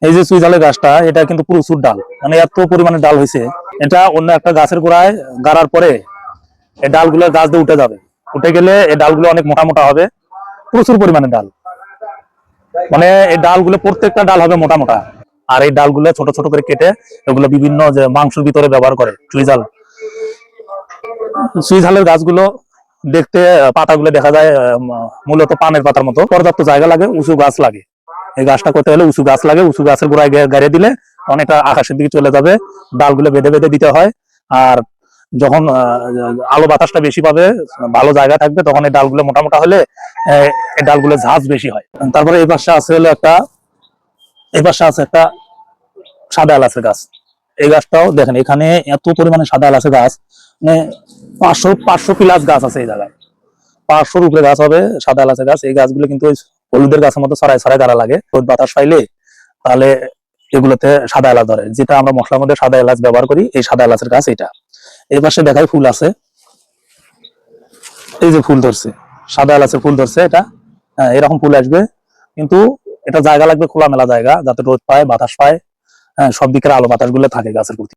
এই যে সুইজালের গাছটা, এটা কিন্তু প্রচুর ডাল, মানে এত পরিমাণে ডাল হয়েছে। এটা অন্য একটা গাছের গোড়ায় গাড়ার পরে এই ডালগুলো গাছ দিয়ে উঠে যাবে। উঠে গেলে এই ডালগুলো অনেক মোটা মোটা হবে, প্রচুর পরিমাণে ডাল। মানে এই ডালগুলো প্রত্যেকটা ডাল হবে মোটা মোটা। আর এই ডালগুলো ছোট ছোট করে কেটে এগুলো বিভিন্ন যে মাংসের ভিতরে ব্যবহার করে সুইজাল। সুইজালের গাছগুলো দেখতে, পাতাগুলো দেখা যায় মূলত পানের পাতার মতো। পর্যাপ্ত জায়গা লাগে, উঁচু গাছ লাগে। এই গাছটা করতে হলে উঁচু গাছ লাগে, উঁচু গাছের গোড়ায় গাড়িয়ে দিলে অনেকটা আকাশের দিকে চলে যাবে। ডালগুলো বেঁধে বেঁধে দিতে হয়। আর যখন আলো বাতাসটা বেশি পাবে, ভালো জায়গা থাকবে, তখন এই ডালগুলো মোটা মোটা হলে এই ডালগুলো ঝাঁজ বেশি হয়। তারপরে এই পাশে আছে হলো একটা, এই পাশে আছে একটা সাদা এলাচের গাছ। এই গাছটাও দেখেন, এখানে এত পরিমাণে সাদা এলাচের গাছ, মানে 500 প্লাস গাছ আছে এই জায়গায়। 500-র উপরে গাছ হবে সাদা এলাচের গাছ। এই গাছগুলো কিন্তু ওই হলুদের গাছের মতো ছড়ায় ছড়ায় গাড়া লাগে। রোদ বাতাস পাইলে তাহলে এগুলোতে সাদা এলাচ ধরে। যেটা আমরা মশলার মধ্যে সাদা এলাচ ব্যবহার করি, এই সাদা এলাচের গাছ এটা। এই পাশে দেখাই ফুল আছে, এই যে ফুল ধরছে, সাদা এলাচের ফুল ধরছে এটা। হ্যাঁ, এরকম ফুল আসবে, কিন্তু এটা জায়গা লাগবে, খোলামেলা জায়গা, যাতে রোদ পায় বাতাস পায়। হ্যাঁ, সব দিকের আলো বাতাস গুলো থাকে গাছের প্রতি।